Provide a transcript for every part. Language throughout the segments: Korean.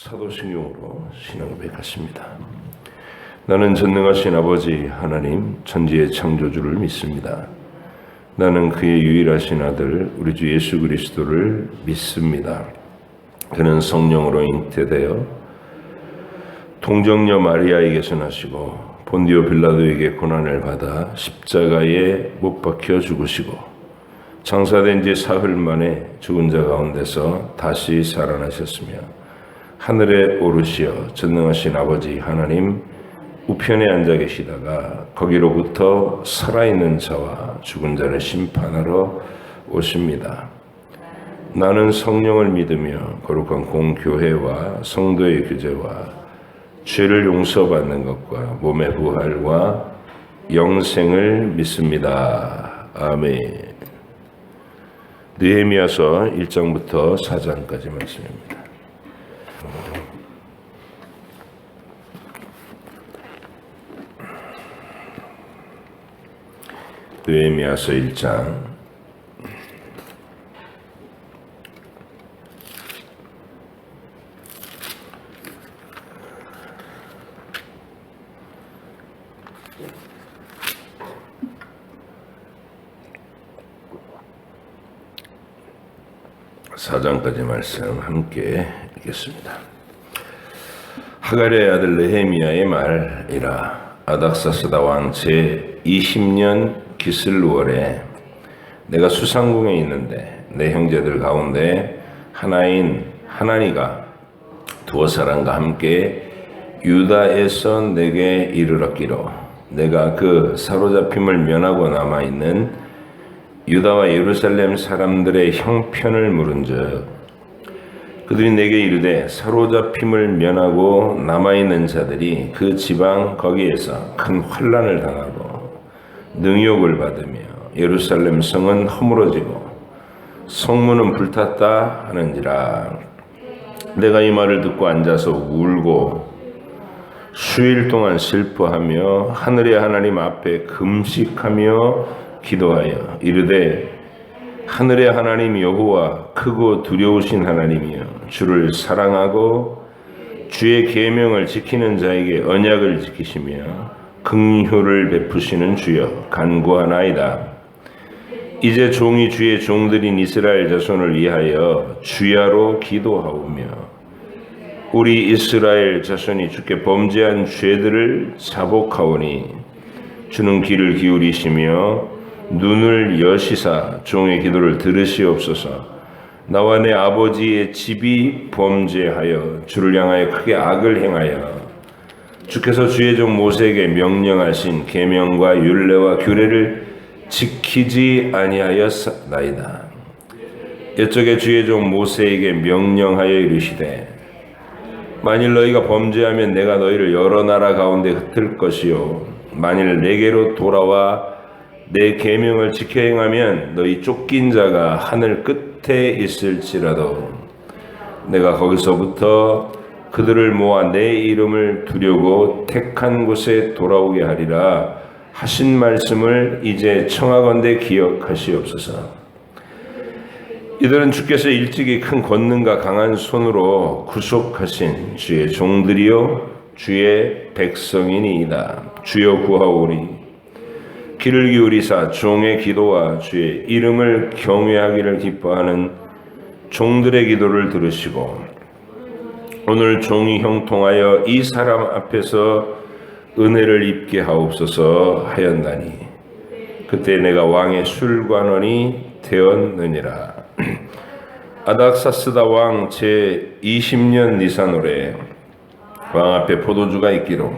사도신경으로 신앙을 고백했습니다. 나는 전능하신 아버지 하나님 천지의 창조주를 믿습니다. 나는 그의 유일하신 아들 우리 주 예수 그리스도를 믿습니다. 그는 성령으로 잉태되어 동정녀 마리아에게서 나시고 본디오 빌라도에게 고난을 받아 십자가에 못 박혀 죽으시고 장사된 지 사흘 만에 죽은 자 가운데서 다시 살아나셨으며 하늘에 오르시어 전능하신 아버지 하나님 우편에 앉아 계시다가 거기로부터 살아있는 자와 죽은 자를 심판하러 오십니다. 나는 성령을 믿으며 거룩한 공교회와 성도의 교제와 죄를 용서받는 것과 몸의 부활과 영생을 믿습니다. 아멘. 느헤미야서 1장부터 4장까지 말씀입니다. 느헤미야서 1장 4장까지 말씀 함께 읽겠습니다. 하갈의 아들 느헤미야의 말이라. 아닥사스다 왕 제20년 기슬루월에 내가 수상궁에 있는데 내 형제들 가운데 하나인 하나니가 두어 사람과 함께 유다에서 내게 이르렀기로 내가 그 사로잡힘을 면하고 남아있는 유다와 예루살렘 사람들의 형편을 물은즉 그들이 내게 이르되 사로잡힘을 면하고 남아있는 자들이 그 지방 거기에서 큰 환난을 당하고 능욕을 받으며 예루살렘 성은 허물어지고 성문은 불탔다 하는지라. 내가 이 말을 듣고 앉아서 울고 수일 동안 슬퍼하며 하늘의 하나님 앞에 금식하며 기도하여 이르되 하늘의 하나님 여호와 크고 두려우신 하나님이여 주를 사랑하고 주의 계명을 지키는 자에게 언약을 지키시며 긍휼을 베푸시는 주여 간구하나이다. 이제 종이 주의 종들인 이스라엘 자손을 위하여 주야로 기도하오며 우리 이스라엘 자손이 주께 범죄한 죄들을 자복하오니 주는 귀를 기울이시며 눈을 여시사 종의 기도를 들으시옵소서. 나와 내 아버지의 집이 범죄하여 주를 향하여 크게 악을 행하여 주께서 주의 종 모세에게 명령하신 계명과 율례와 규례를 지키지 아니하였나이다. 옛적에 주의 종 모세에게 명령하여 이르시되 만일 너희가 범죄하면 내가 너희를 여러 나라 가운데 흩을 것이요 만일 내게로 돌아와 내 계명을 지켜 행하면 너희 쫓긴 자가 하늘 끝에 있을지라도 내가 거기서부터 그들을 모아 내 이름을 두려고 택한 곳에 돌아오게 하리라 하신 말씀을 이제 청하건대 기억하시옵소서. 이들은 주께서 일찍이 큰 권능과 강한 손으로 구속하신 주의 종들이요 주의 백성이니이다. 주여 구하오니 귀를 기울이사 종의 기도와 주의 이름을 경외하기를 기뻐하는 종들의 기도를 들으시고 오늘 종이 형통하여 이 사람 앞에서 은혜를 입게 하옵소서 하였나니 그때 내가 왕의 술관원이 되었느니라. 아닥사스다 왕 제20년 니산월에 왕 앞에 포도주가 있기로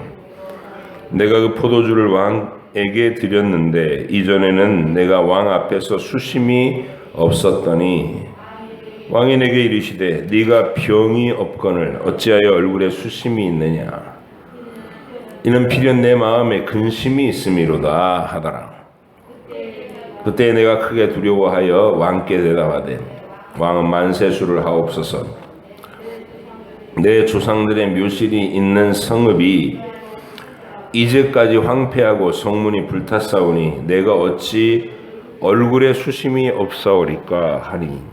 내가 그 포도주를 왕에게 드렸는데 이전에는 내가 왕 앞에서 수심이 없었더니 왕이 내게 이르시되 네가 병이 없거늘 어찌하여 얼굴에 수심이 있느냐. 이는 필연 내 마음에 근심이 있음이로다 하더라. 그때 내가 크게 두려워하여 왕께 대답하되 왕은 만세수를 하옵소서. 내 조상들의 묘실이 있는 성읍이 이제까지 황폐하고 성문이 불탔사오니 내가 어찌 얼굴에 수심이 없사오리까 하니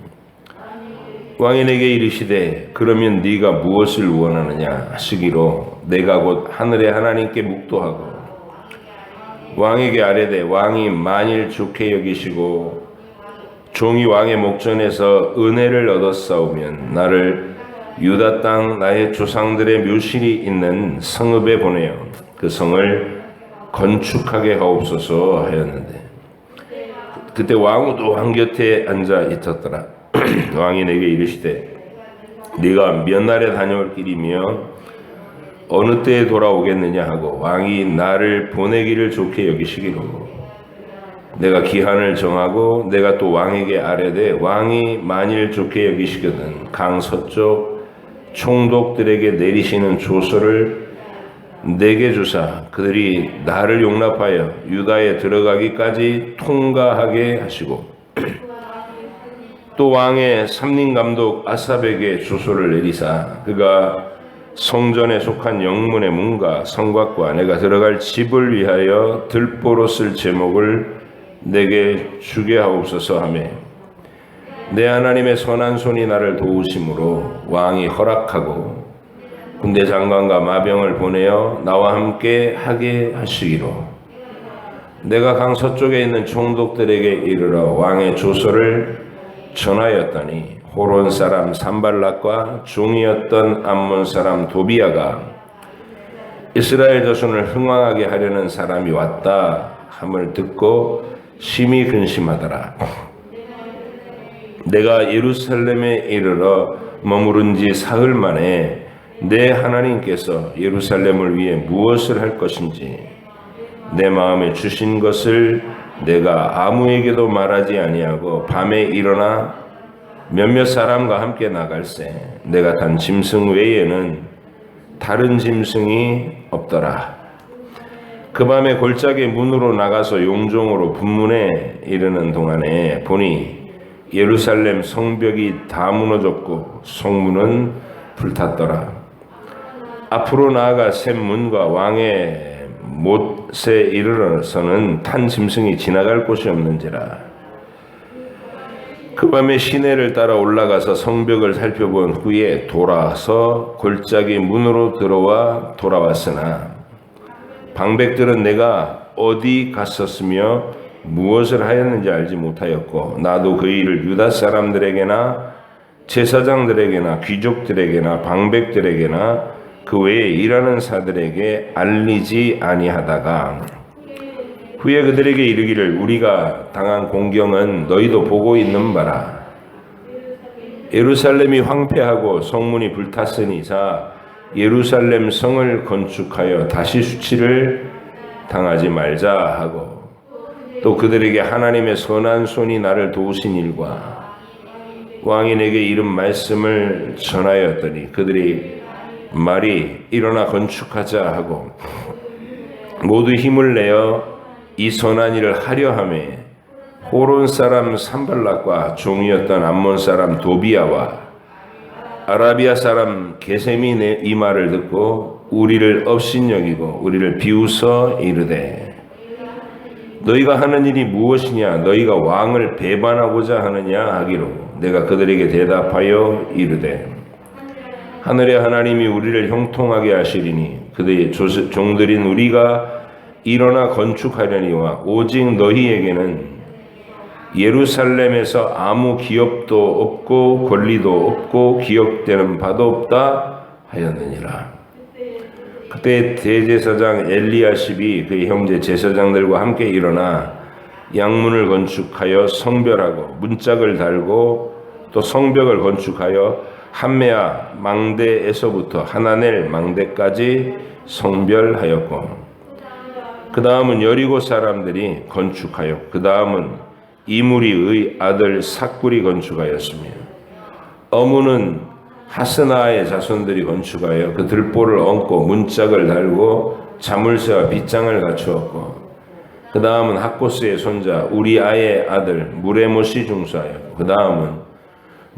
왕이 내게 이르시되 그러면 네가 무엇을 원하느냐 하시기로 내가 곧 하늘의 하나님께 묵도하고 왕에게 아뢰되 왕이 만일 좋게 여기시고 종이 왕의 목전에서 은혜를 얻었사오면 나를 유다 땅 나의 조상들의 묘실이 있는 성읍에 보내어 그 성을 건축하게 하옵소서 하였는데 그때 왕후도 왕 곁에 앉아 있었더라. 왕이 내게 이르시되 네가 몇 날에 다녀올 길이며 어느 때에 돌아오겠느냐 하고 왕이 나를 보내기를 좋게 여기시기로 내가 기한을 정하고 내가 또 왕에게 아뢰되 왕이 만일 좋게 여기시거든 강 서쪽 총독들에게 내리시는 조서를 내게 주사 그들이 나를 용납하여 유다에 들어가기까지 통과하게 하시고 또 왕의 삼림감독 아삽에게 조서를 내리사 그가 성전에 속한 영문의 문과 성곽과 내가 들어갈 집을 위하여 들보로 쓸 제목을 내게 주게 하옵소서 하며 내 하나님의 선한 손이 나를 도우심으로 왕이 허락하고 군대 장관과 마병을 보내어 나와 함께 하게 하시기로 내가 강 서쪽에 있는 총독들에게 이르러 왕의 조서를 전하였더니 호론 사람 산발락과 종이었던 암몬 사람 도비아가 이스라엘 자손을 흥왕하게 하려는 사람이 왔다 함을 듣고 심히 근심하더라. 내가 예루살렘에 이르러 머무른 지 사흘 만에 내 하나님께서 예루살렘을 위해 무엇을 할 것인지 내 마음에 주신 것을 내가 아무에게도 말하지 아니하고 밤에 일어나 몇몇 사람과 함께 나갈새 내가 탄 짐승 외에는 다른 짐승이 없더라. 그 밤에 골짜기 문으로 나가서 용종으로 분문에 이르는 동안에 보니 예루살렘 성벽이 다 무너졌고 성문은 불탔더라. 앞으로 나아가 샘문과 왕의 못에 이르러서는 탄 짐승이 지나갈 곳이 없는지라. 그 밤에 시내를 따라 올라가서 성벽을 살펴본 후에 돌아서 골짜기 문으로 들어와 돌아왔으나 방백들은 내가 어디 갔었으며 무엇을 하였는지 알지 못하였고 나도 그 일을 유다 사람들에게나 제사장들에게나 귀족들에게나 방백들에게나 그 외에 일하는 사들에게 알리지 아니하다가 후에 그들에게 이르기를 우리가 당한 공경은 너희도 보고 있는 바라. 예루살렘이 황폐하고 성문이 불탔으니사 예루살렘 성을 건축하여 다시 수치를 당하지 말자 하고 또 그들에게 하나님의 선한 손이 나를 도우신 일과 왕이 내게 이른 말씀을 전하였더니 그들이 말이 일어나 건축하자 하고 모두 힘을 내어 이 선한 일을 하려 하며 호론 사람 산발락과 종이었던 암몬 사람 도비아와 아라비아 사람 게셈이 이 말을 듣고 우리를 업신여기고 우리를 비웃어 이르되 너희가 하는 일이 무엇이냐 너희가 왕을 배반하고자 하느냐 하기로 내가 그들에게 대답하여 이르되 하늘의 하나님이 우리를 형통하게 하시리니 그들의 종들인 우리가 일어나 건축하려니와 오직 너희에게는 예루살렘에서 아무 기업도 없고 권리도 없고 기억되는 바도 없다 하였느니라. 그때 대제사장 엘리야십이 그의 형제 제사장들과 함께 일어나 양문을 건축하여 성별하고 문짝을 달고 또 성벽을 건축하여 한메아 망대에서부터 하나넬 망대까지 성별하였고 그 다음은 여리고 사람들이 건축하여 그 다음은 이무리의 아들 삭굴이 건축하였으며 어무는 하스나의 자손들이 건축하여 그 들보를 얹고 문짝을 달고 자물쇠와 빗장을 갖추었고 그 다음은 학고스의 손자 우리아의 아들 무레못이 중수하였고 그 다음은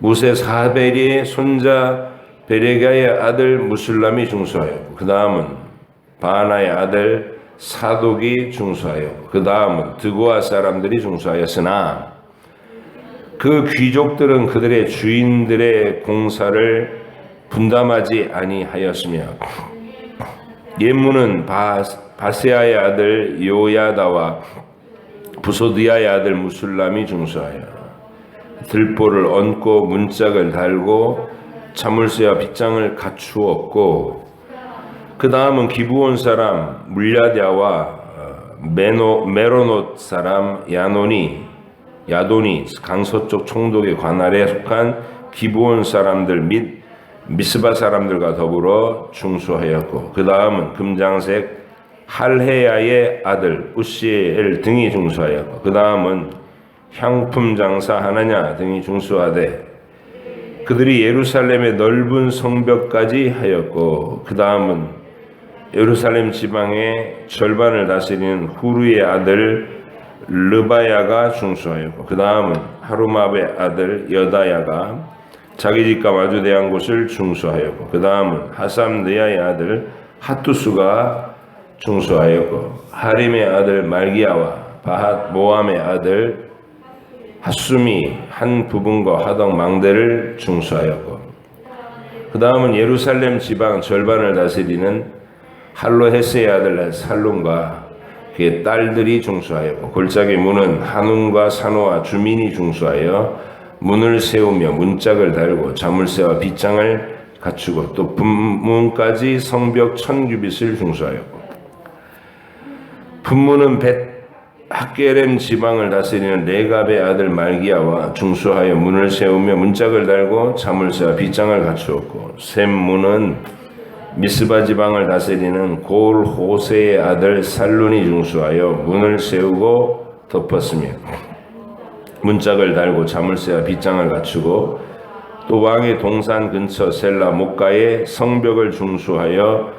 무세 사베리의 손자 베레가의 아들 무술람이 중수하였고 그 다음은 바나의 아들 사독이 중수하였고 그 다음은 드고아 사람들이 중수하였으나 그 귀족들은 그들의 주인들의 공사를 분담하지 아니하였으며 예문은 바세아의 아들 요야다와 부소드야의 아들 무술람이 중수하여 들보를 얹고 문짝을 달고 자물쇠와 빗장을 갖추었고, 그 다음은 기브온 사람 물야랴와 메로노 사람 야돈이 강서쪽 총독의 관할에 속한 기브온 사람들 및 미스바 사람들과 더불어 중수하였고, 그 다음은 금장색 할헤야의 아들 우시엘 등이 중수하였고, 그 다음은 향품 장사 하나냐 등이 중수하되 그들이 예루살렘의 넓은 성벽까지 하였고, 그 다음은 예루살렘 지방의 절반을 다스리는 후르의 아들 르바야가 중수하였고, 그 다음은 하루마베의 아들 여다야가 자기 집과 마주대한 곳을 중수하였고, 그 다음은 하삼느야의 아들 하투스가 중수하였고, 하림의 아들 말기야와 바핫 모함의 아들 하숨이 한 부분과 하덕 망대를 중수하였고, 그 다음은 예루살렘 지방 절반을 다스리는 할로헤스의 아들 살룸과 그의 딸들이 중수하였고, 골짜기 문은 한움과 산호와 주민이 중수하여 문을 세우며 문짝을 달고 자물쇠와 빗장을 갖추고, 또 분문까지 성벽 1000규빗을 중수하였고, 분문은 학게렘 지방을 다스리는 레갑의 아들 말기야와 중수하여 문을 세우며 문짝을 달고 자물쇠와 빗장을 갖추었고, 샘문은 미스바 지방을 다스리는 골 호세의 아들 살룬이 중수하여 문을 세우고 덮었으며 문짝을 달고 자물쇠와 빗장을 갖추고, 또 왕의 동산 근처 셀라 목가의 성벽을 중수하여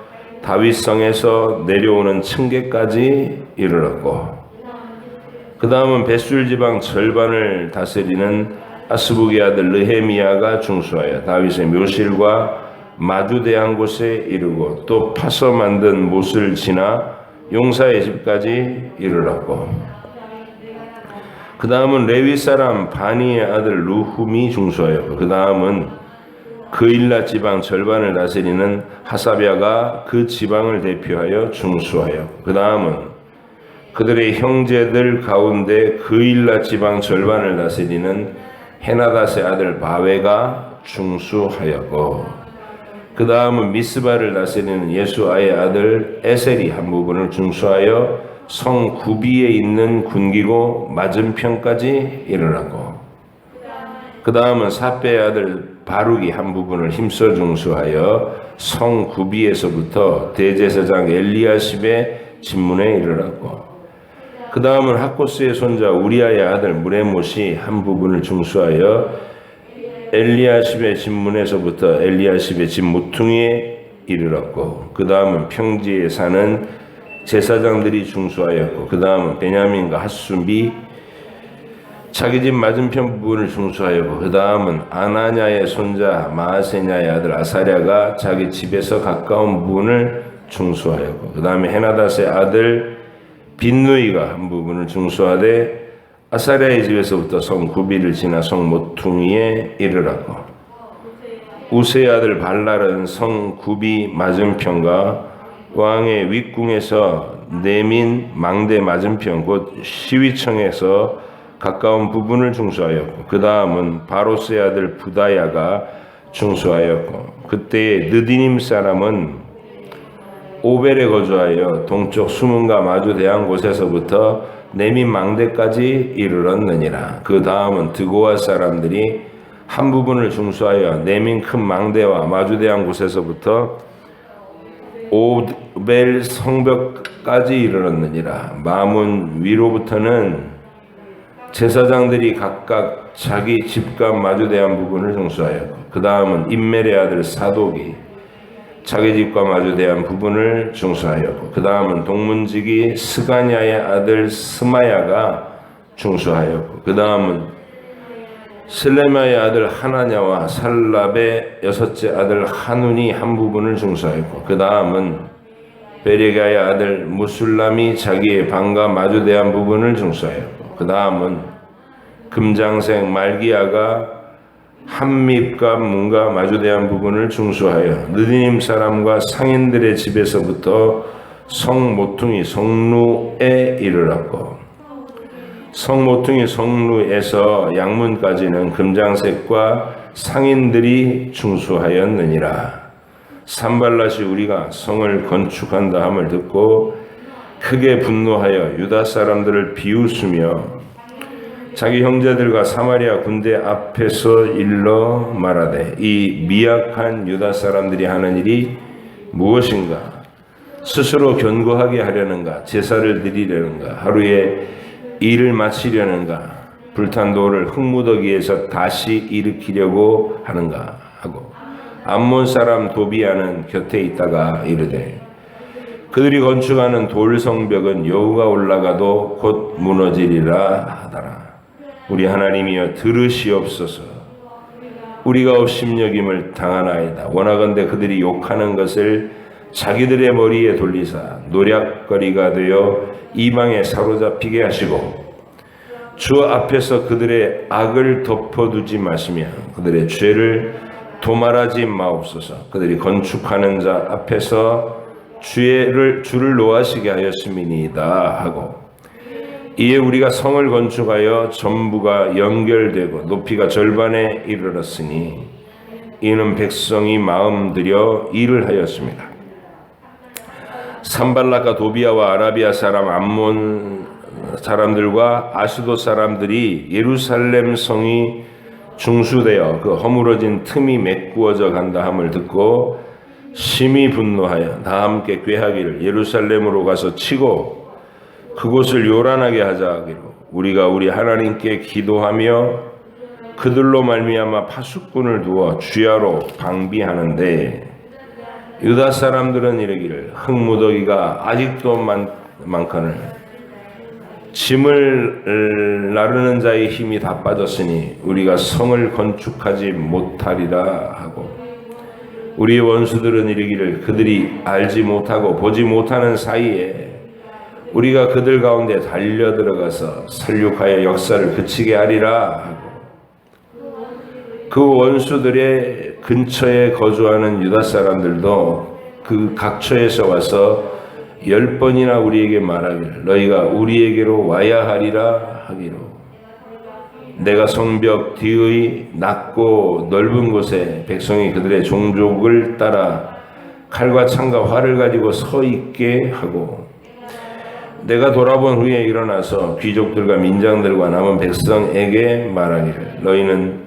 다윗성에서 내려오는 층계까지 이르렀고, 그 다음은 벳술 지방 절반을 다스리는 아스북의 아들 느헤미야가 중수하여 다윗의 묘실과 마주대한 곳에 이르고, 또 파서 만든 못을 지나 용사의 집까지 이르렀고, 그 다음은 레위 사람 바니의 아들 루훔이 중수하였고, 그 다음은 그일라 지방 절반을 다스리는 하사랴가 그 지방을 대표하여 중수하였고, 그 다음은 그들의 형제들 가운데 그일라 지방 절반을 다스리는 헤나닷의 아들 바웨가 중수하였고, 그 다음은 미스바를 다스리는 예수아의 아들 에셀이 한 부분을 중수하여 성 구비에 있는 군기고 맞은편까지 이르렀고, 그 다음은 사페의 아들 바룩이 한 부분을 힘써 중수하여 성 구비에서부터 대제사장 엘리야십의 진문에 이르렀고, 그 다음은 학고스의 손자 우리아의 아들 무레못이 한 부분을 중수하여 엘리야십의 진문에서부터 엘리야십의 진 모퉁이에 이르렀고, 그 다음은 평지에 사는 제사장들이 중수하였고, 그 다음은 베냐민과 핫숨이 자기 집 맞은편 부분을 중수하였고, 그 다음은 아나냐의 손자 마아세냐의 아들 아사랴가 자기 집에서 가까운 부분을 중수하였고, 그 다음에 헤나닷의 아들 빈누이가 한 부분을 중수하되 아사랴의 집에서부터 성 구비를 지나 성 모퉁이에 이르렀고, 우세의 아들 발랄은 성 구비 맞은편과 왕의 윗궁에서 내민 망대 맞은편 곧 시위청에서 가까운 부분을 중수하였고, 그 다음은 바로스의 아들 부다야가 중수하였고, 그때의 느디님 사람은 오벨에 거주하여 동쪽 수문과 마주대한 곳에서부터 내민 망대까지 이르렀느니라. 그 다음은 드고아 사람들이 한 부분을 중수하여 내민 큰 망대와 마주대한 곳에서부터 오벨 성벽까지 이르렀느니라. 마문 위로부터는 제사장들이 각각 자기 집과 마주대한 부분을 중수하였고, 그 다음은 임멜의 아들 사독이 자기 집과 마주대한 부분을 중수하였고, 그 다음은 동문지기 스가냐의 아들 스마야가 중수하였고, 그 다음은 슬레마의 아들 하나냐와 살랍의 여섯째 아들 하눈이 한 부분을 중수하였고, 그 다음은 베레가의 아들 무술람이 자기의 방과 마주대한 부분을 중수하였고, 그 다음은 금장색 말기야가 한밉과 문과 마주대한 부분을 중수하여 느디님 사람과 상인들의 집에서부터 성모퉁이 성루에 이르렀고 성모퉁이 성루에서 양문까지는 금장색과 상인들이 중수하였느니라. 산발랏이 우리가 성을 건축한다 함을 듣고 크게 분노하여 유다 사람들을 비웃으며 자기 형제들과 사마리아 군대 앞에서 일러 말하되 이 미약한 유다 사람들이 하는 일이 무엇인가? 스스로 견고하게 하려는가? 제사를 드리려는가? 하루에 일을 마치려는가? 불탄 돌을 흙무더기에서 다시 일으키려고 하는가? 하고 암몬 사람 도비아는 곁에 있다가 이르되 그들이 건축하는 돌 성벽은 여호가 올라가도 곧 무너지리라 하더라. 우리 하나님이여 들으시옵소서. 우리가 업심여김을 당하나이다. 원하건대 그들이 욕하는 것을 자기들의 머리에 돌리사 노략거리가 되어 이방에 사로잡히게 하시고 주 앞에서 그들의 악을 덮어두지 마시며 그들의 죄를 도말하지 마옵소서. 그들이 건축하는 자 앞에서 주를 노하시게 하였음이니이다 하고 이에 우리가 성을 건축하여 전부가 연결되고 높이가 절반에 이르렀으니 이는 백성이 마음 들여 일을 하였습니다. 산발락과 도비아와 아라비아 사람 암몬 사람들과 아수도 사람들이 예루살렘 성이 중수되어 그 허물어진 틈이 메꾸어져 간다 함을 듣고 심히 분노하여 다 함께 꾀하기를 예루살렘으로 가서 치고 그곳을 요란하게 하자 하기로 우리가 우리 하나님께 기도하며 그들로 말미암아 파수꾼을 두어 주야로 방비하는데 유다 사람들은 이르기를 흙무더기가 아직도 많거늘 짐을 나르는 자의 힘이 다 빠졌으니 우리가 성을 건축하지 못하리라 하고 우리의 원수들은 이르기를 그들이 알지 못하고 보지 못하는 사이에 우리가 그들 가운데 달려 들어가서 살육하여 역사를 그치게 하리라 하고 그 원수들의 근처에 거주하는 유다 사람들도 그 각처에서 와서 10번이나 우리에게 말하기를 너희가 우리에게로 와야 하리라 하기로 내가 성벽 뒤의 낮고 넓은 곳에 백성이 그들의 종족을 따라 칼과 창과 활을 가지고 서 있게 하고 내가 돌아본 후에 일어나서 귀족들과 민장들과 남은 백성에게 말하기를 너희는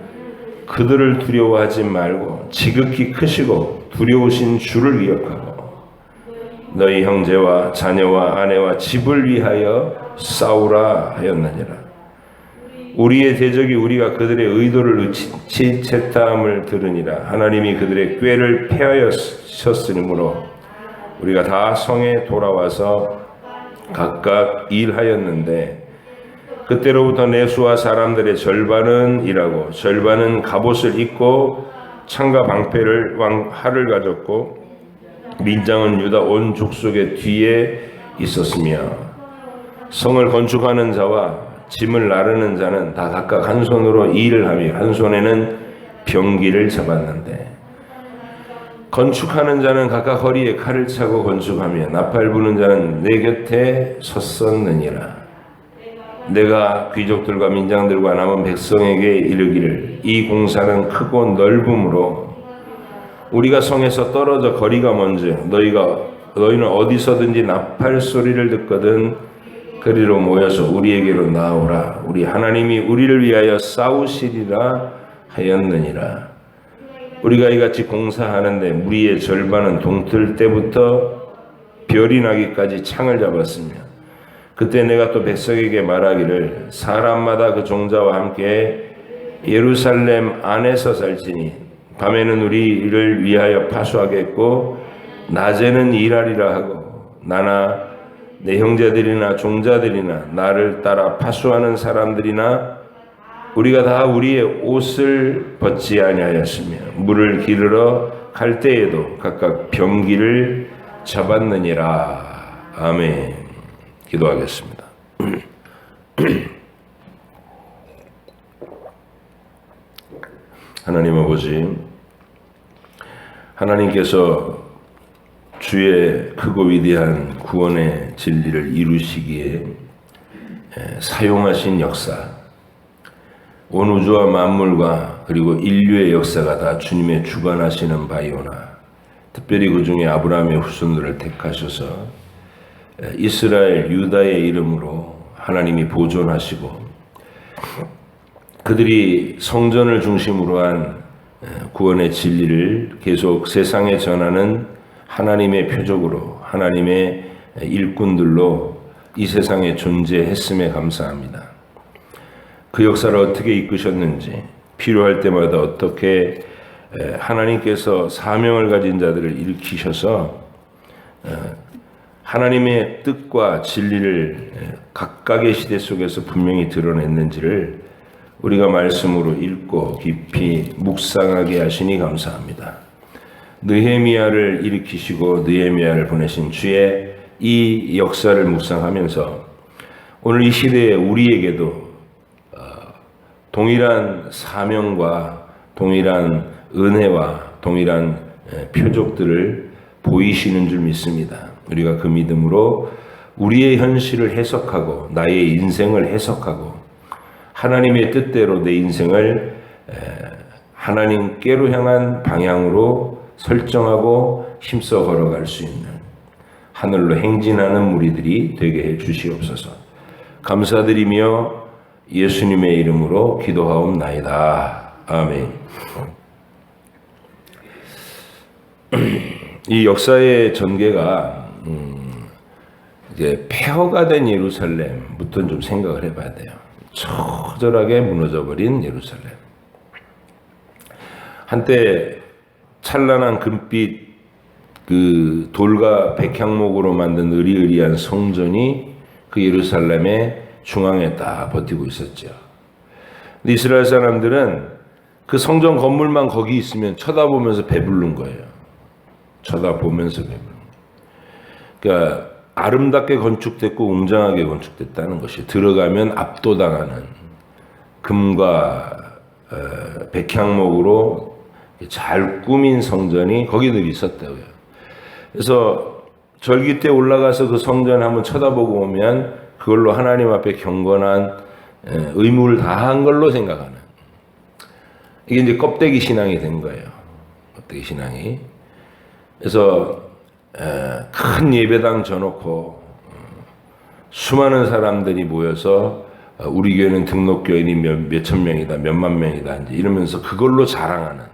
그들을 두려워하지 말고 지극히 크시고 두려우신 주를 기억하고 너희 형제와 자녀와 아내와 집을 위하여 싸우라 하였느니라. 우리의 대적이 우리가 그들의 의도를 의치채탐을 들으니라. 하나님이 그들의 꾀를 패하였으므로 우리가 다 성에 돌아와서 각각 일하였는데 그때로부터 내수와 사람들의 절반은 일하고 절반은 갑옷을 입고 창과 방패를 활을 가졌고 민장은 유다 온 족속의 뒤에 있었으며 성을 건축하는 자와 짐을 나르는 자는 다 각각 한 손으로 일을 하며 한 손에는 병기를 잡았는데 건축하는 자는 각각 허리에 칼을 차고 건축하며 나팔 부는 자는 내 곁에 섰었느니라. 내가 귀족들과 민장들과 남은 백성에게 이르기를 이 공사는 크고 넓음으로 우리가 성에서 떨어져 거리가 먼저 너희는 어디서든지 나팔 소리를 듣거든 그리로 모여서 우리에게로 나오라. 우리 하나님이 우리를 위하여 싸우시리라 하였느니라. 우리가 이같이 공사하는데 무리의 절반은 동틀 때부터 별이 나기까지 창을 잡았으며 그때 내가 또 백성에게 말하기를 사람마다 그 종자와 함께 예루살렘 안에서 살지니 밤에는 우리를 위하여 파수하겠고 낮에는 일하리라 하고 나나 내 형제들이나 종자들이나 나를 따라 파수하는 사람들이나 우리가 다 우리의 옷을 벗지 아니하였으며 물을 기르러 갈 때에도 각각 병기를 잡았느니라. 아멘. 기도하겠습니다. 하나님 아버지, 하나님께서 주의 크고 위대한 구원의 진리를 이루시기에 사용하신 역사, 온 우주와 만물과 그리고 인류의 역사가 다 주님의 주관하시는 바이오나, 특별히 그 중에 아브라함의 후손들을 택하셔서 이스라엘 유다의 이름으로 하나님이 보존하시고, 그들이 성전을 중심으로 한 구원의 진리를 계속 세상에 전하는 하나님의 표적으로, 하나님의 일꾼들로 이 세상에 존재했음에 감사합니다. 그 역사를 어떻게 이끄셨는지, 필요할 때마다 어떻게 하나님께서 사명을 가진 자들을 일으키셔서 하나님의 뜻과 진리를 각각의 시대 속에서 분명히 드러냈는지를 우리가 말씀으로 읽고 깊이 묵상하게 하시니 감사합니다. 느헤미야를 일으키시고 느헤미야를 보내신 주의 이 역사를 묵상하면서 오늘 이 시대에 우리에게도 동일한 사명과 동일한 은혜와 동일한 표적들을 보이시는 줄 믿습니다. 우리가 그 믿음으로 우리의 현실을 해석하고 나의 인생을 해석하고 하나님의 뜻대로 내 인생을 하나님께로 향한 방향으로 설정하고 힘써 걸어갈 수 있는 하늘로 행진하는 무리들이 되게 해 주시옵소서. 감사드리며 예수님의 이름으로 기도하옵나이다. 아멘. 이 역사의 전개가 이제 폐허가 된 예루살렘부터 좀 생각을 해봐야 돼요. 처절하게 무너져버린 예루살렘. 한때 찬란한 금빛 그 돌과 백향목으로 만든 으리으리한 성전이 그 예루살렘의 중앙에 딱 버티고 있었죠. 근데 이스라엘 사람들은 그 성전 건물만 거기 있으면 쳐다보면서 배부른 거예요. 쳐다보면서 배부른 거예요. 그러니까 아름답게 건축됐고 웅장하게 건축됐다는 것이, 들어가면 압도당하는 금과 백향목으로 잘 꾸민 성전이 거기 늘 있었다고요. 그래서 절기 때 올라가서 그 성전을 한번 쳐다보고 오면 그걸로 하나님 앞에 경건한 의무를 다한 걸로 생각하는, 이게 이제 껍데기 신앙이 된 거예요. 껍데기 신앙이. 그래서 큰 예배당 져놓고 수많은 사람들이 모여서 우리 교회는 등록교인이 몇천 명이다, 몇만 명이다 이제 이러면서 그걸로 자랑하는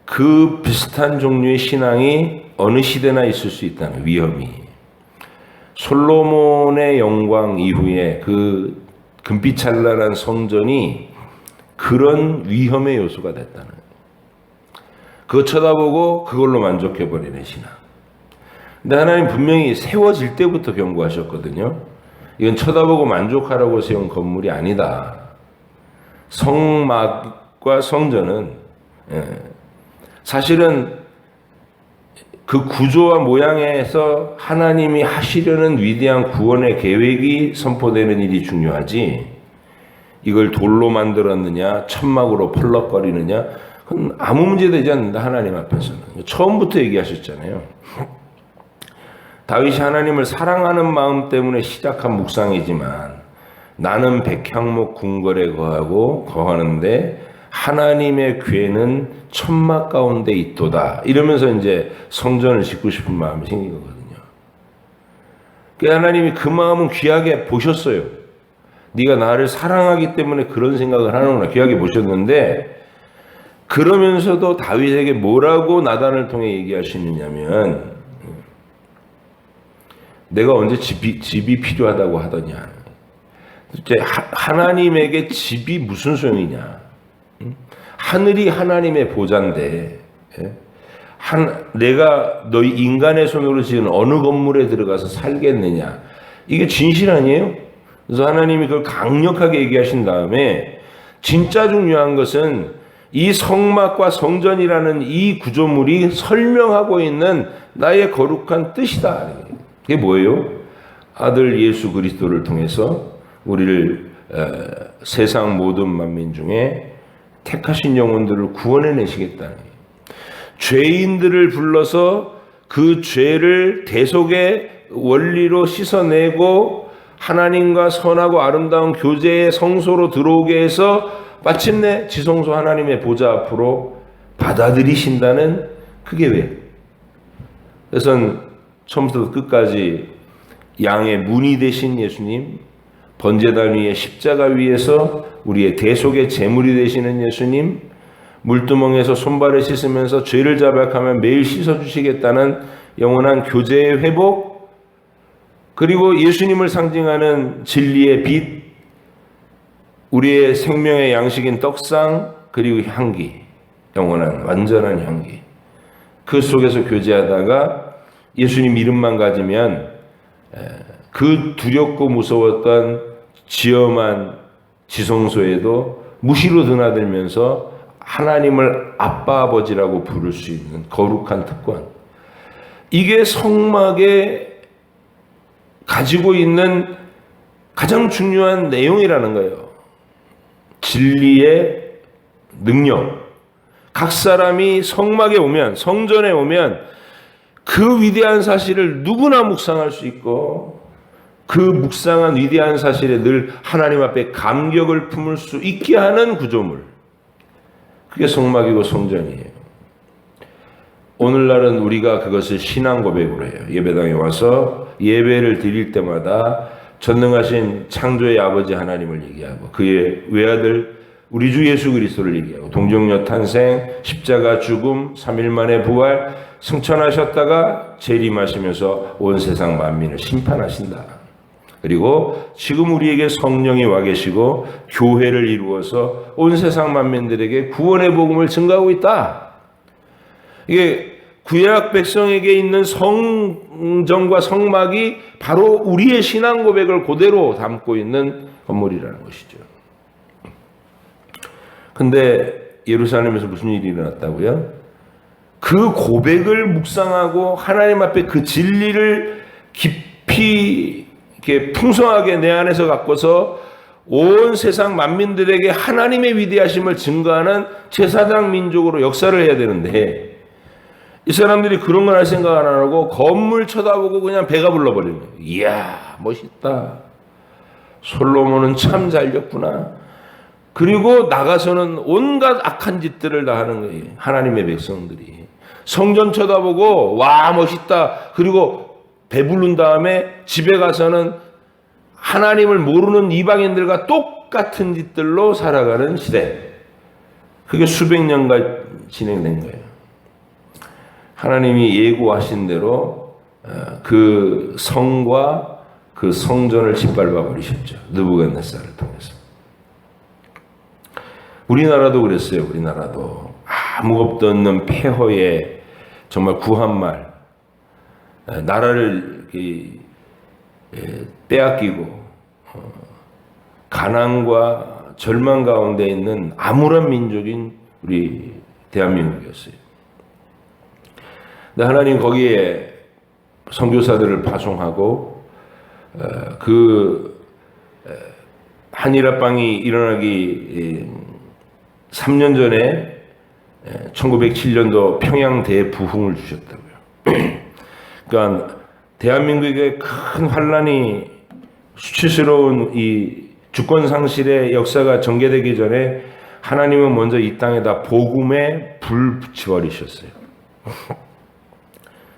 그 비슷한 종류의 신앙이 어느 시대나 있을 수 있다는 위험이, 솔로몬의 영광 이후에 그 금빛 찬란한 성전이 그런 위험의 요소가 됐다는, 그거 쳐다보고 그걸로 만족해버리는 신앙. 근데 하나님 분명히 세워질 때부터 경고하셨거든요. 이건 쳐다보고 만족하라고 세운 건물이 아니다. 성막과 성전은 사실은 그 구조와 모양에서 하나님이 하시려는 위대한 구원의 계획이 선포되는 일이 중요하지, 이걸 돌로 만들었느냐 천막으로 펄럭거리느냐 그건 아무 문제 되지 않는다. 하나님 앞에서는 처음부터 얘기하셨잖아요. 다윗이 하나님을 사랑하는 마음 때문에 시작한 묵상이지만 나는 백향목 궁궐에 거하는데 하나님의 궤는 천막 가운데 있도다. 이러면서 이제 성전을 짓고 싶은 마음이 생긴 거거든요. 하나님이 그 마음은 귀하게 보셨어요. 네가 나를 사랑하기 때문에 그런 생각을 하는구나. 귀하게 보셨는데, 그러면서도 다윗에게 뭐라고 나단을 통해 얘기하시느냐면, 내가 언제 집이 필요하다고 하더냐. 하나님에게 집이 무슨 소용이냐. 하늘이 하나님의 보좌인데 내가 너희 인간의 손으로 지은 어느 건물에 들어가서 살겠느냐. 이게 진실 아니에요? 그래서 하나님이 그걸 강력하게 얘기하신 다음에 진짜 중요한 것은 이 성막과 성전이라는 이 구조물이 설명하고 있는 나의 거룩한 뜻이다. 그게 뭐예요? 아들 예수 그리스도를 통해서 우리를 세상 모든 만민 중에 택하신 영혼들을 구원해내시겠다는 거예요. 죄인들을 불러서 그 죄를 대속의 원리로 씻어내고 하나님과 선하고 아름다운 교제의 성소로 들어오게 해서 마침내 지성소 하나님의 보좌 앞으로 받아들이신다는 그 계획. 그래서 처음부터 끝까지 양의 문이 되신 예수님, 번제단 위에 십자가 위에서 우리의 대속의 제물이 되시는 예수님, 물두멍에서 손발을 씻으면서 죄를 자백하면 매일 씻어주시겠다는 영원한 교제의 회복, 그리고 예수님을 상징하는 진리의 빛, 우리의 생명의 양식인 떡상, 그리고 향기, 영원한 완전한 향기. 그 속에서 교제하다가 예수님 이름만 가지면 그 두렵고 무서웠던 지엄한 지성소에도 무시로 드나들면서 하나님을 아빠 아버지라고 부를 수 있는 거룩한 특권. 이게 성막에 가지고 있는 가장 중요한 내용이라는 거예요. 진리의 능력. 각 사람이 성막에 오면, 성전에 오면 그 위대한 사실을 누구나 묵상할 수 있고 그 묵상한 위대한 사실에 늘 하나님 앞에 감격을 품을 수 있게 하는 구조물. 그게 성막이고 성전이에요. 오늘날은 우리가 그것을 신앙 고백으로 해요. 예배당에 와서 예배를 드릴 때마다 전능하신 창조의 아버지 하나님을 얘기하고 그의 외아들 우리 주 예수 그리스도를 얘기하고 동정녀 탄생, 십자가 죽음, 3일 만에 부활, 승천하셨다가 재림하시면서 온 세상 만민을 심판하신다. 그리고 지금 우리에게 성령이 와 계시고 교회를 이루어서 온 세상 만민들에게 구원의 복음을 증가하고 있다. 이게 구약 백성에게 있는 성전과 성막이 바로 우리의 신앙 고백을 그대로 담고 있는 건물이라는 것이죠. 근데 예루살렘에서 무슨 일이 일어났다고요? 그 고백을 묵상하고 하나님 앞에 그 진리를 깊이 이렇게 풍성하게 내 안에서 갖고서 온 세상 만민들에게 하나님의 위대하심을 증거하는 제사장 민족으로 역사를 해야 되는데 이 사람들이 그런 걸 할 생각 안 하고 건물 쳐다보고 그냥 배가 불러버리는 거예요. 이야 멋있다. 솔로몬은 참 잘렸구나. 그리고 나가서는 온갖 악한 짓들을 다 하는 거예요. 하나님의 백성들이. 성전 쳐다보고 와 멋있다. 그리고 배부른 다음에 집에 가서는 하나님을 모르는 이방인들과 똑같은 짓들로 살아가는 시대. 그게 수백 년간 진행된 거예요. 하나님이 예고하신 대로 그 성과 그 성전을 짓밟아 버리셨죠. 느부갓네살을 통해서. 우리나라도 그랬어요. 우리나라도 아무것도 없는 폐허의 정말 구한말, 나라를 빼앗기고 가난과 절망 가운데 있는 암울한 민족인 우리 대한민국이었어요. 근데 하나님 거기에 선교사들을 파송하고 그 한일합방이 일어나기 3년 전에 1907년도 평양 대부흥을 주셨다고요. 그러니까 대한민국의 큰 환란이 수치스러운 이 주권 상실의 역사가 전개되기 전에 하나님은 먼저 이 땅에다 복음에 불 붙여버리셨어요.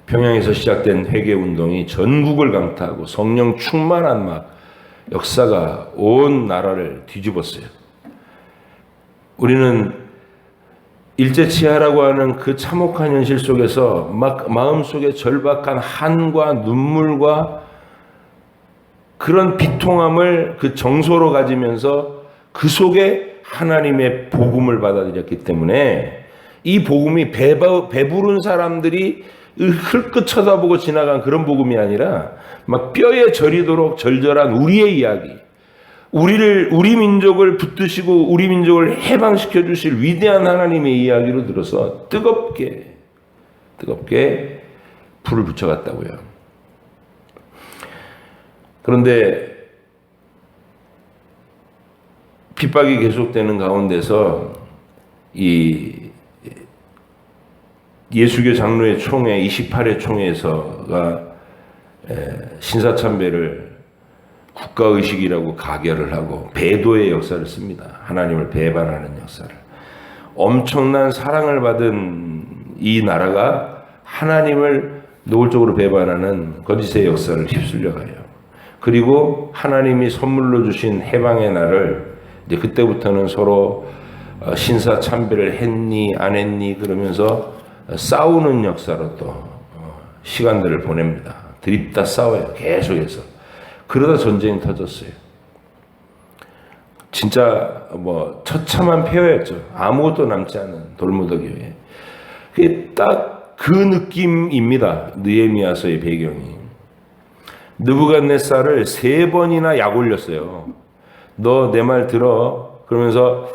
평양에서 시작된 회개운동이 전국을 강타하고 성령 충만한 막 역사가 온 나라를 뒤집었어요. 우리는 일제치하라고 하는 그 참혹한 현실 속에서 막 마음속에 절박한 한과 눈물과 그런 비통함을 그 정서로 가지면서 그 속에 하나님의 복음을 받아들였기 때문에 이 복음이 배부른 사람들이 흘끗 쳐다보고 지나간 그런 복음이 아니라 막 뼈에 저리도록 절절한 우리의 이야기, 우리 민족을 붙드시고 우리 민족을 해방시켜 주실 위대한 하나님의 이야기로 들어서 뜨겁게 불을 붙여갔다고요. 그런데 핍박이 계속되는 가운데서 이 예수교 장로의 총회 28회 총회에서가 신사참배를 국가의식이라고 가결을 하고 배도의 역사를 씁니다. 하나님을 배반하는 역사를. 엄청난 사랑을 받은 이 나라가 하나님을 노골적으로 배반하는 거짓의 역사를 휩쓸려가요. 그리고 하나님이 선물로 주신 해방의 날을 이제 그때부터는 서로 신사참배를 했니 안 했니 그러면서 싸우는 역사로 또 시간들을 보냅니다. 드립다 싸워요. 계속해서. 그러다 전쟁이 터졌어요. 진짜 뭐 처참한 폐허였죠. 아무것도 남지 않은 돌무더기에. 그게 딱 그 느낌입니다. 느헤미야서의 배경이. 느부갓네살을 3번이나 약 올렸어요. 너 내 말 들어. 그러면서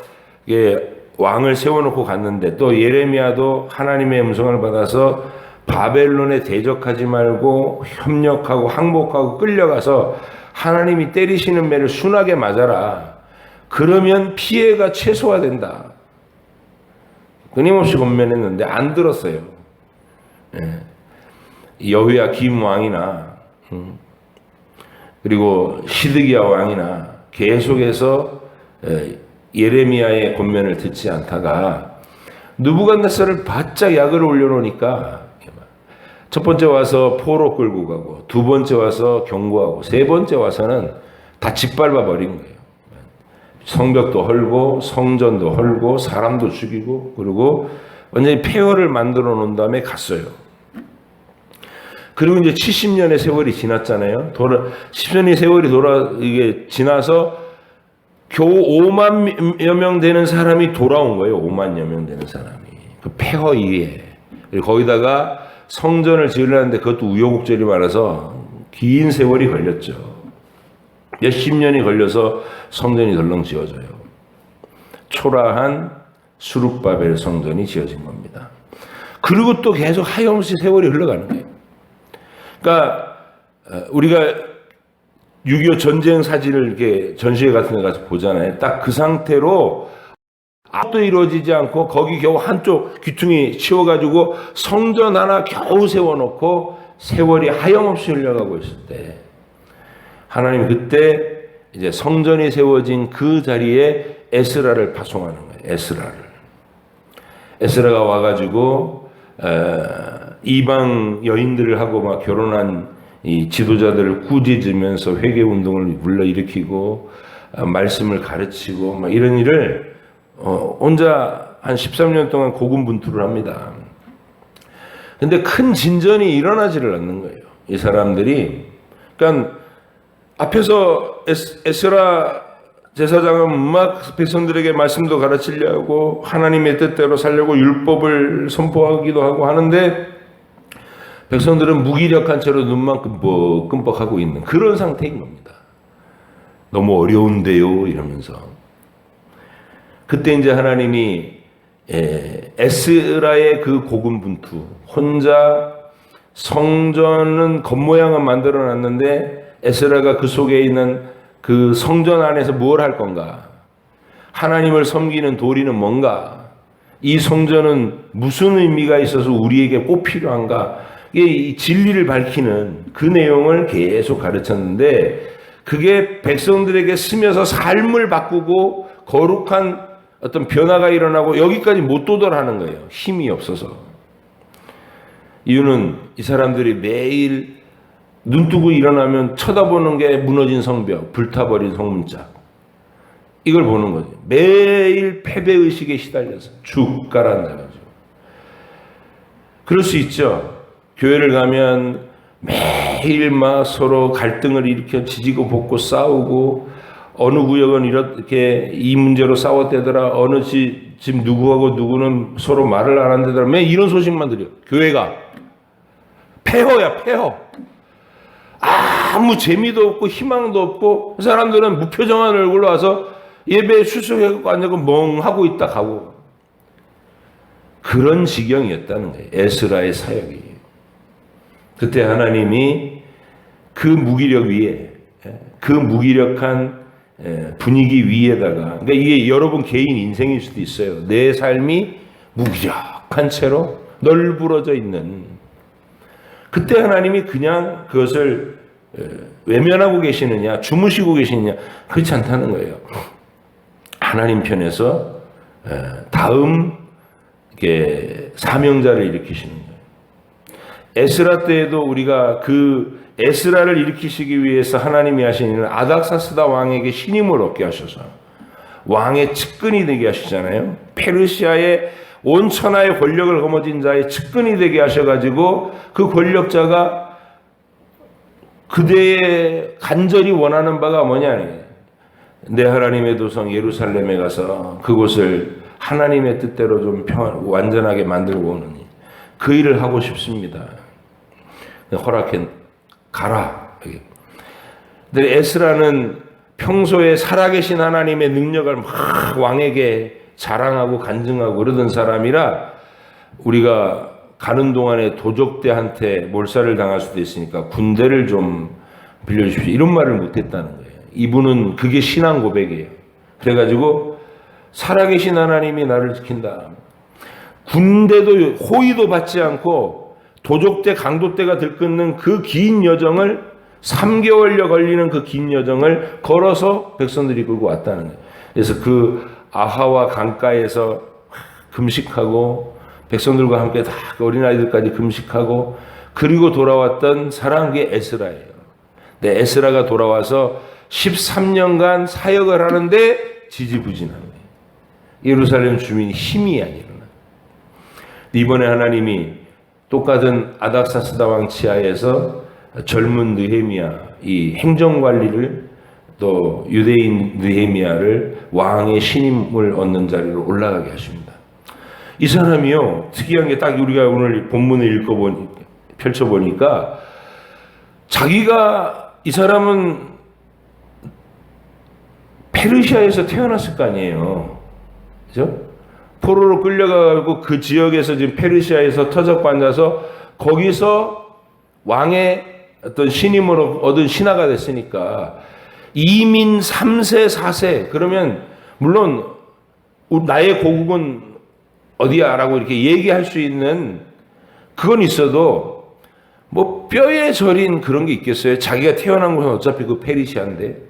왕을 세워놓고 갔는데 또 예레미야도 하나님의 음성을 받아서 바벨론에 대적하지 말고 협력하고 항복하고 끌려가서 하나님이 때리시는 매를 순하게 맞아라. 그러면 피해가 최소화된다. 끊임없이 권면했는데 안 들었어요. 여호야김 왕이나 그리고 시드기야 왕이나 계속해서 예레미야의 권면을 듣지 않다가 느부갓네살을 바짝 약을 올려놓으니까 첫 번째 와서 포로 끌고 가고 두 번째 와서 경고하고 세 번째 와서는 다 짓밟아 버린 거예요. 성벽도 헐고 성전도 헐고 사람도 죽이고 그리고 완전히 폐허를 만들어 놓은 다음에 갔어요. 그리고 이제 70년의 세월이 지났잖아요. 10년의 세월이 이게 지나서 겨우 5만여 명 되는 사람이 돌아온 거예요. 5만여 명 되는 사람이. 그 폐허 이후에. 거기다가 성전을 지으려는데 그것도 우여곡절이 많아서 긴 세월이 걸렸죠. 몇십 년이 걸려서 성전이 덜렁 지어져요. 초라한 수룹바벨 성전이 지어진 겁니다. 그리고 또 계속 하염없이 세월이 흘러가는 거예요. 그러니까 우리가 6.25 전쟁 사진을 이렇게 전시회 같은 데 가서 보잖아요. 딱 그 상태로 아무것도 이루어지지 않고 거기 겨우 한쪽 귀퉁이 치워가지고 성전 하나 겨우 세워놓고 세월이 하염없이 흘러가고 있을 때 하나님 그때 이제 성전이 세워진 그 자리에 에스라를 파송하는 거예요. 에스라가 와가지고 이방 여인들을 하고 막 결혼한 이 지도자들을 꾸짖으면서 회개 운동을 불러일으키고 말씀을 가르치고 막 이런 일을 혼자 한 13년 동안 고군분투를 합니다. 근데 큰 진전이 일어나지를 않는 거예요. 이 사람들이. 그러니까 앞에서 에스라 제사장은 막 백성들에게 말씀도 가르치려고 하나님의 뜻대로 살려고 율법을 선포하기도 하고 하는데 백성들은 무기력한 채로 눈만 끔뻑끔뻑하고 있는 그런 상태인 겁니다. 너무 어려운데요 이러면서. 그때 이제 하나님이 에스라의 그 고군분투, 혼자 성전은 겉모양은 만들어놨는데 에스라가 그 속에 있는 그 성전 안에서 뭘 할 건가? 하나님을 섬기는 도리는 뭔가? 이 성전은 무슨 의미가 있어서 우리에게 꼭 필요한가? 이게 진리를 밝히는 그 내용을 계속 가르쳤는데 그게 백성들에게 스며서 삶을 바꾸고 거룩한 어떤 변화가 일어나고 여기까지 못 도달하는 거예요. 힘이 없어서. 이유는 이 사람들이 매일 눈 뜨고 일어나면 쳐다보는 게 무너진 성벽, 불타버린 성문짝. 이걸 보는 거죠. 매일 패배의식에 시달려서 죽 가라앉아가지고. 그럴 수 있죠. 교회를 가면 매일 막 서로 갈등을 일으켜 지지고 볶고 싸우고 어느 구역은 이렇게 이 문제로 싸웠대더라. 어느 집 누구하고 누구는 서로 말을 안 한대더라. 매일 이런 소식만 들려. 교회가 폐허야, 폐허. 아무 재미도 없고 희망도 없고 그 사람들은 무표정한 얼굴로 와서 예배에 출석해갖고 앉아서 멍하고 있다 가고 그런 지경이었다는 거예요. 에스라의 사역이. 그때 하나님이 그 무기력 위에 그 무기력한 분위기 위에다가, 그러니까 이게 여러분 개인 인생일 수도 있어요. 내 삶이 무기력한 채로 널브러져 있는, 그때 하나님이 그냥 그것을 외면하고 계시느냐, 주무시고 계시느냐, 그렇지 않다는 거예요. 하나님 편에서 다음 사명자를 일으키시는 거예요. 에스라 때에도 우리가 그 에스라를 일으키시기 위해서 하나님이 하신 일은 아닥사스다 왕에게 신임을 얻게 하셔서 왕의 측근이 되게 하시잖아요. 페르시아의 온 천하의 권력을 거머쥔 자의 측근이 되게 하셔가지고 그 권력자가 그대의 간절히 원하는 바가 뭐냐, 내 하나님의 도성 예루살렘에 가서 그곳을 하나님의 뜻대로 좀 완전하게 만들고 오느니 그 일을 하고 싶습니다. 허락해 가라. 근데 에스라는 평소에 살아계신 하나님의 능력을 막 왕에게 자랑하고 간증하고 그러던 사람이라 우리가 가는 동안에 도적대한테 몰살을 당할 수도 있으니까 군대를 좀 빌려주십시오, 이런 말을 못했다는 거예요. 이분은 그게 신앙 고백이에요. 그래가지고 살아계신 하나님이 나를 지킨다. 군대도 호의도 받지 않고 도적대 강도대가 들끓는 그 긴 여정을 3개월여 걸리는 그 긴 여정을 걸어서 백성들이 끌고 왔다는 거예요. 그래서 그 아하와 강가에서 금식하고 백성들과 함께 다 어린아이들까지 금식하고 그리고 돌아왔던 사랑의 에스라예요. 네, 에스라가 돌아와서 13년간 사역을 하는데 지지부진합니다. 예루살렘 주민이 힘이 안 일어나. 이번에 하나님이 똑같은 아닥사스다 왕 치하에서 젊은 느헤미야, 이 행정관리를, 또 유대인 느헤미야를 왕의 신임을 얻는 자리로 올라가게 하십니다. 이 사람이요, 특이한 게 딱 우리가 오늘 본문을 펼쳐보니까 자기가, 이 사람은 페르시아에서 태어났을 거 아니에요. 그죠? 포로로 끌려가고 그 지역에서 지금 페르시아에서 터잡고 앉아서 거기서 왕의 어떤 신임으로 얻은 신하가 됐으니까 이민 3세, 4세, 그러면 물론 나의 고국은 어디야? 라고 이렇게 얘기할 수 있는 그건 있어도 뭐 뼈에 절인 그런 게 있겠어요? 자기가 태어난 곳은 어차피 그 페르시아인데.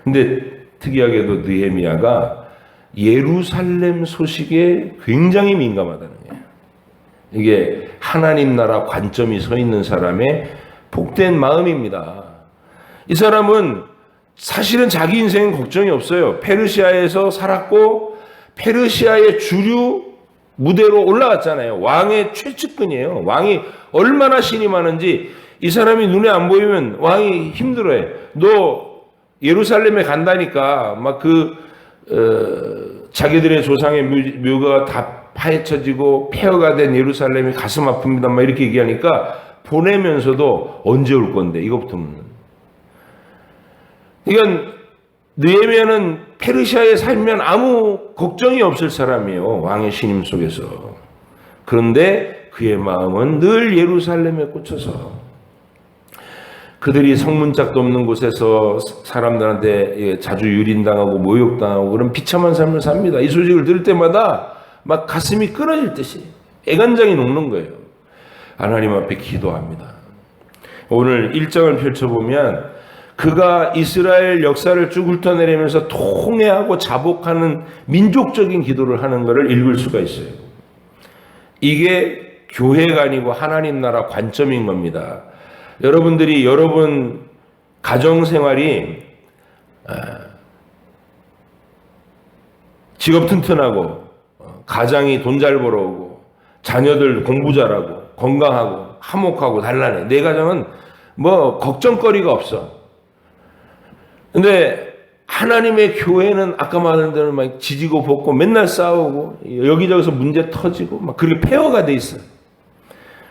근데 특이하게도 느헤미야가 예루살렘 소식에 굉장히 민감하다는 거예요. 이게 하나님 나라 관점이 서 있는 사람의 복된 마음입니다. 이 사람은 사실은 자기 인생은 걱정이 없어요. 페르시아에서 살았고 페르시아의 주류 무대로 올라갔잖아요. 왕의 최측근이에요. 왕이 얼마나 신이 많은지 이 사람이 눈에 안 보이면 왕이 힘들어해. 너 예루살렘에 간다니까 막 자기들의 조상의 묘가 다 파헤쳐지고 폐허가 된 예루살렘이 가슴 아픕니다. 막 이렇게 얘기하니까 보내면서도 언제 올 건데 이것부터 묻는. 그러니까 느헤미야는 페르시아에 살면 아무 걱정이 없을 사람이에요. 왕의 신임 속에서. 그런데 그의 마음은 늘 예루살렘에 꽂혀서 그들이 성문짝도 없는 곳에서 사람들한테 자주 유린당하고 모욕당하고 그런 비참한 삶을 삽니다. 이 소식을 들을 때마다 막 가슴이 끊어질 듯이 애간장이 녹는 거예요. 하나님 앞에 기도합니다. 오늘 1장을 펼쳐보면 그가 이스라엘 역사를 쭉 훑어내리면서 통회하고 자복하는 민족적인 기도를 하는 것을 읽을 수가 있어요. 이게 교회가 아니고 하나님 나라 관점인 겁니다. 여러분들이 여러분 가정생활이 직업 튼튼하고 가장이 돈 잘 벌어오고 자녀들 공부 잘하고 건강하고 화목하고 단란해. 내 가정은 뭐 걱정거리가 없어. 근데 하나님의 교회는 아까 말한 대로 막 지지고 볶고 맨날 싸우고 여기저기서 문제 터지고 막 그렇게 폐허가 돼 있어요.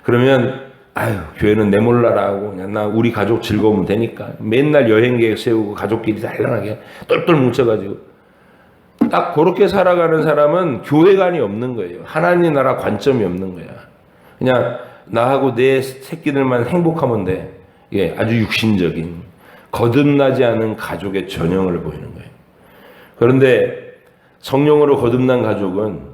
그러면 아유, 교회는 내 몰라라 하고 그냥 나 우리 가족 즐거우면 되니까 맨날 여행 계획 세우고 가족끼리 단란하게 똘똘 뭉쳐가지고 딱 그렇게 살아가는 사람은 교회관이 없는 거예요. 하나님 나라 관점이 없는 거야. 그냥 나하고 내 새끼들만 행복하면 돼. 예, 아주 육신적인. 거듭나지 않은 가족의 전형을 보이는 거예요. 그런데 성령으로 거듭난 가족은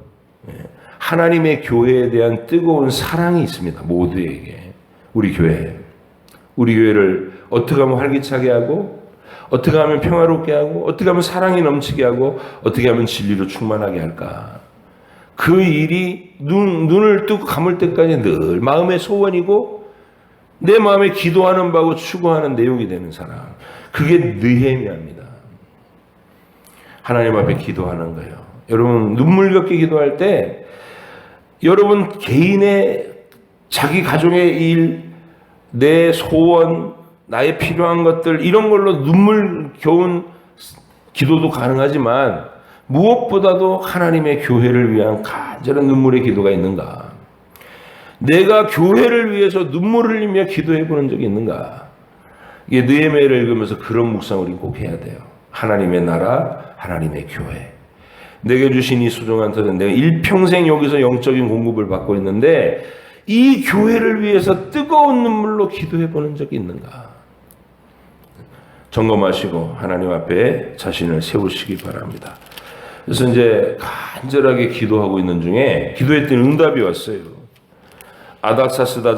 하나님의 교회에 대한 뜨거운 사랑이 있습니다. 모두에게. 우리 교회를 어떻게 하면 활기차게 하고, 어떻게 하면 평화롭게 하고, 어떻게 하면 사랑이 넘치게 하고, 어떻게 하면 진리로 충만하게 할까. 그 일이 눈을 뜨고 감을 때까지 늘 마음의 소원이고 내 마음에 기도하는 바고 추구하는 내용이 되는 사람. 그게 느헤미야입니다. 하나님 앞에 기도하는 거예요. 여러분 눈물겹게 기도할 때 여러분 개인의 자기 가정의 일, 내 소원, 나의 필요한 것들 이런 걸로 눈물겨운 기도도 가능하지만 무엇보다도 하나님의 교회를 위한 간절한 눈물의 기도가 있는가? 내가 교회를 위해서 눈물을 흘리며 기도해 보는 적이 있는가? 이게 느헤미야를 읽으면서 그런 묵상을 우리 꼭 해야 돼요. 하나님의 나라, 하나님의 교회. 내게 주신 이 소중한 터전, 내가 일평생 여기서 영적인 공급을 받고 있는데 이 교회를 위해서 뜨거운 눈물로 기도해 보는 적이 있는가? 점검하시고 하나님 앞에 자신을 세우시기 바랍니다. 그래서 이제 간절하게 기도하고 있는 중에 기도했더니 응답이 왔어요. 아닥사스다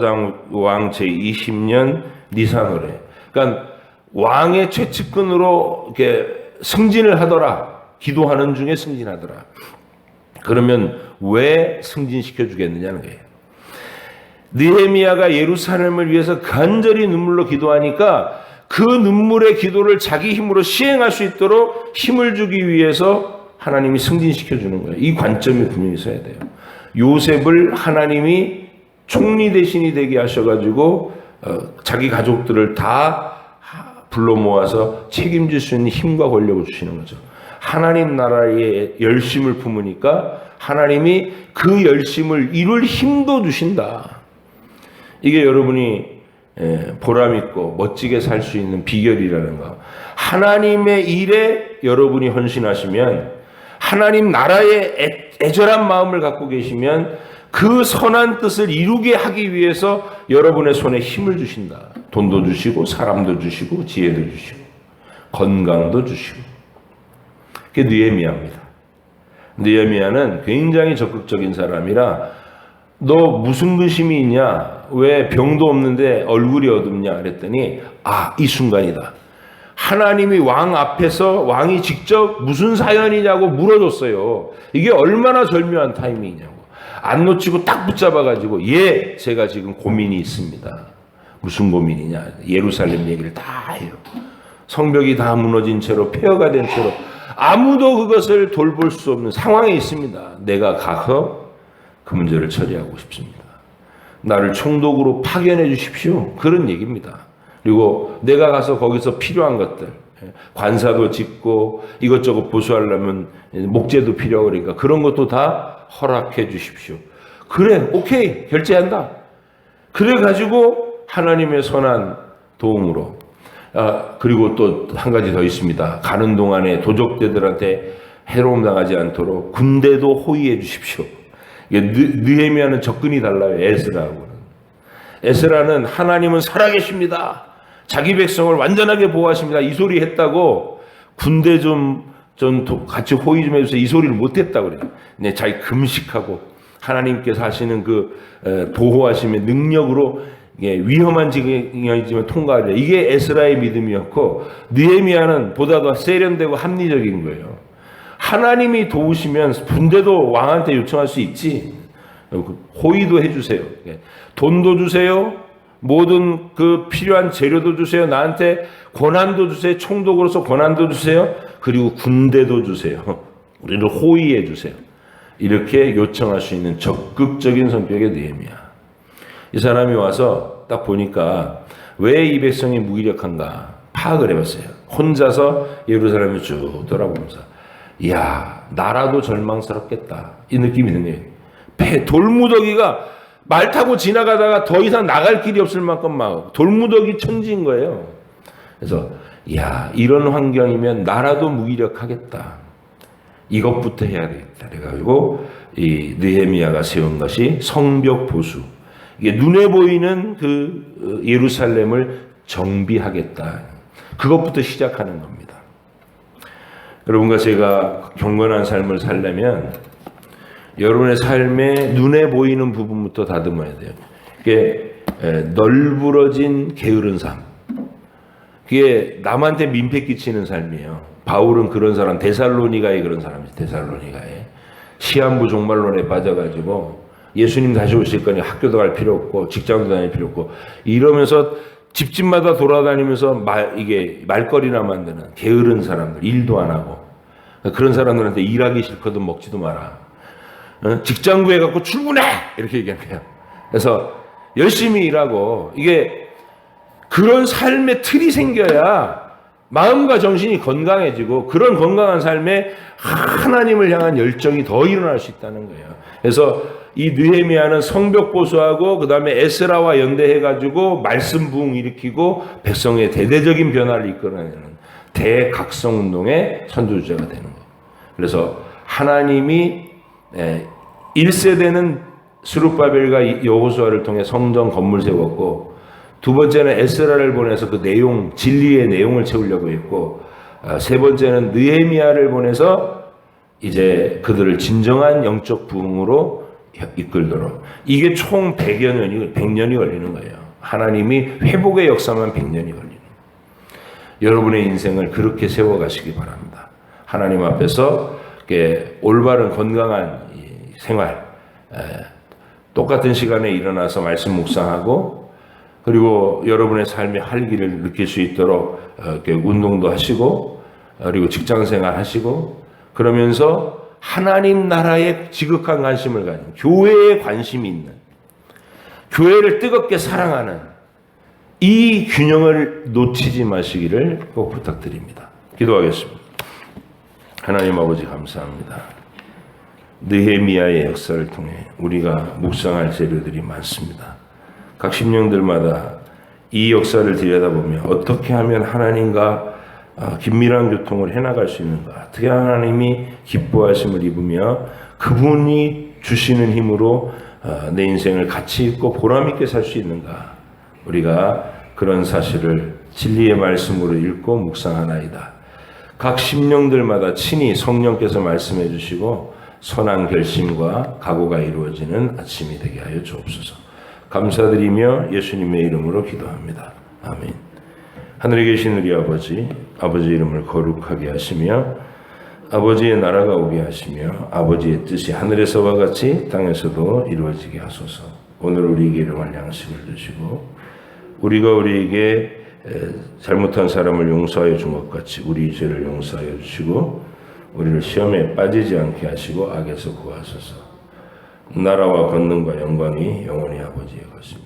왕 제20년 니산월에. 그러니까 왕의 최측근으로 이렇게 승진을 하더라. 기도하는 중에 승진하더라. 그러면 왜 승진시켜 주겠느냐는 거예요. 느헤미야가 예루살렘을 위해서 간절히 눈물로 기도하니까 그 눈물의 기도를 자기 힘으로 시행할 수 있도록 힘을 주기 위해서 하나님이 승진시켜 주는 거예요. 이 관점이 분명히 있어야 돼요. 요셉을 하나님이 총리 대신이 되게 하셔가지고 자기 가족들을 다 불러 모아서 책임질 수 있는 힘과 권력을 주시는 거죠. 하나님 나라의 열심을 품으니까 하나님이 그 열심을 이룰 힘도 주신다. 이게 여러분이 보람 있고 멋지게 살 수 있는 비결이라는 거. 하나님의 일에 여러분이 헌신하시면 하나님 나라에 애절한 마음을 갖고 계시면 그 선한 뜻을 이루게 하기 위해서 여러분의 손에 힘을 주신다. 돈도 주시고 사람도 주시고 지혜도 주시고 건강도 주시고. 그게 느헤미야입니다. 느헤미야는 굉장히 적극적인 사람이라 너 무슨 근심이 있냐? 왜 병도 없는데 얼굴이 어둡냐? 그랬더니 이 순간이다. 하나님이 왕 앞에서 왕이 직접 무슨 사연이냐고 물어줬어요. 이게 얼마나 절묘한 타이밍이냐고. 안 놓치고 딱 붙잡아가지고 제가 지금 고민이 있습니다. 무슨 고민이냐? 예루살렘 얘기를 다 해요. 성벽이 다 무너진 채로 폐허가 된 채로 아무도 그것을 돌볼 수 없는 상황에 있습니다. 내가 가서 그 문제를 처리하고 싶습니다. 나를 총독으로 파견해 주십시오. 그런 얘기입니다. 그리고 내가 가서 거기서 필요한 것들, 관사도 짓고 이것저것 보수하려면 목재도 필요하고 그러니까 그런 것도 다 허락해 주십시오. 그래, 오케이, 결제한다. 그래가지고 하나님의 선한 도움으로 그리고 또 한 가지 더 있습니다. 가는 동안에 도적대들한테 해로움 당하지 않도록 군대도 호위해 주십시오. 느헤미야는 접근이 달라요. 에스라하고는. 에스라는 하나님은 살아계십니다. 자기 백성을 완전하게 보호하십니다. 이 소리 했다고 군대 좀 같이 호의 좀 해주세요. 이 소리를 못했다고 그래요. 네, 자기 금식하고 하나님께서 하시는 그 보호하심의 능력으로 위험한 지경이지만 통과하리라. 이게 에스라의 믿음이었고 느헤미야는 보다 더 세련되고 합리적인 거예요. 하나님이 도우시면 군대도 왕한테 요청할 수 있지. 호의도 해주세요. 돈도 주세요. 모든 그 필요한 재료도 주세요. 나한테 권한도 주세요. 총독으로서 권한도 주세요. 그리고 군대도 주세요. 우리를 호의해 주세요. 이렇게 요청할 수 있는 적극적인 성격의 느헤미야. 이 사람이 와서 딱 보니까 왜 이 백성이 무기력한가 파악을 해봤어요. 혼자서 예루살렘을 쭉 돌아보면서 이야, 나라도 절망스럽겠다. 이 느낌이 드네요. 돌무더기가 말 타고 지나가다가 더 이상 나갈 길이 없을 만큼 막 돌무더기 천지인 거예요. 그래서 이야, 이런 환경이면 나라도 무기력하겠다. 이것부터 해야 되겠다. 그래가지고 이 느헤미야가 세운 것이 성벽 보수. 이게 눈에 보이는 그 예루살렘을 정비하겠다. 그것부터 시작하는 겁니다. 여러분과 제가 경건한 삶을 살려면 여러분의 삶에 눈에 보이는 부분부터 다듬어야 돼요. 이게 널브러진 게으른 삶. 그게 남한테 민폐 끼치는 삶이에요. 바울은 그런 사람, 데살로니가에 그런 사람이죠. 데살로니가에 시한부 종말론에 빠져가지고 예수님 다시 오실 거니 학교도 갈 필요 없고 직장도 다닐 필요 없고 이러면서 집집마다 돌아다니면서 이게 말거리나 만드는 게으른 사람들, 일도 안 하고 그런 사람들한테 일하기 싫거든 먹지도 마라. 직장 구해갖고 출근해! 이렇게 얘기하는 거예요. 그래서 열심히 일하고 이게 그런 삶의 틀이 생겨야 마음과 정신이 건강해지고 그런 건강한 삶에 하나님을 향한 열정이 더 일어날 수 있다는 거예요. 그래서 이 느헤미야는 성벽 보수하고 그 다음에 에스라와 연대해가지고 말씀 부흥 일으키고 백성의 대대적인 변화를 이끌어내는 대각성 운동의 선두주자가 되는 거예요. 그래서 하나님이 1세대는 스룹바벨과 여호수아를 통해 성전 건물 세웠고 두 번째는 에스라를 보내서 그 내용, 진리의 내용을 채우려고 했고 세 번째는 느헤미야를 보내서 이제 그들을 진정한 영적 부흥으로 이끌도록 이게 총 100년이 걸리는 거예요. 하나님이 회복의 역사만 100년이 걸리는 거예요. 여러분의 인생을 그렇게 세워가시기 바랍니다. 하나님 앞에서 올바른 건강한 생활, 똑같은 시간에 일어나서 말씀 묵상하고 그리고 여러분의 삶의 활기를 느낄 수 있도록 운동도 하시고 그리고 직장생활 하시고 그러면서 하나님 나라에 지극한 관심을 가진 교회에 관심이 있는 교회를 뜨겁게 사랑하는 이 균형을 놓치지 마시기를 꼭 부탁드립니다. 기도하겠습니다. 하나님 아버지 감사합니다. 느헤미야의 역사를 통해 우리가 묵상할 재료들이 많습니다. 각 심령들마다 이 역사를 들여다보며 어떻게 하면 하나님과 긴밀한 교통을 해나갈 수 있는가, 어떻게 하나님이 기뻐하심을 입으며 그분이 주시는 힘으로 내 인생을 가치 있고 보람 있게 살 수 있는가, 우리가 그런 사실을 진리의 말씀으로 읽고 묵상하나이다. 각 심령들마다 친히 성령께서 말씀해 주시고 선한 결심과 각오가 이루어지는 아침이 되게 하여 주옵소서. 감사드리며 예수님의 이름으로 기도합니다. 아멘. 하늘에 계신 우리 아버지, 아버지 이름을 거룩하게 하시며 아버지의 나라가 오게 하시며 아버지의 뜻이 하늘에서와 같이 땅에서도 이루어지게 하소서. 오늘 우리에게 일용할 양식을 주시고 우리가 우리에게 잘못한 사람을 용서하여 준 것 같이 우리 죄를 용서하여 주시고 우리를 시험에 빠지지 않게 하시고 악에서 구하소서. 나라와 권능과 영광이 영원히 아버지의 것입니다.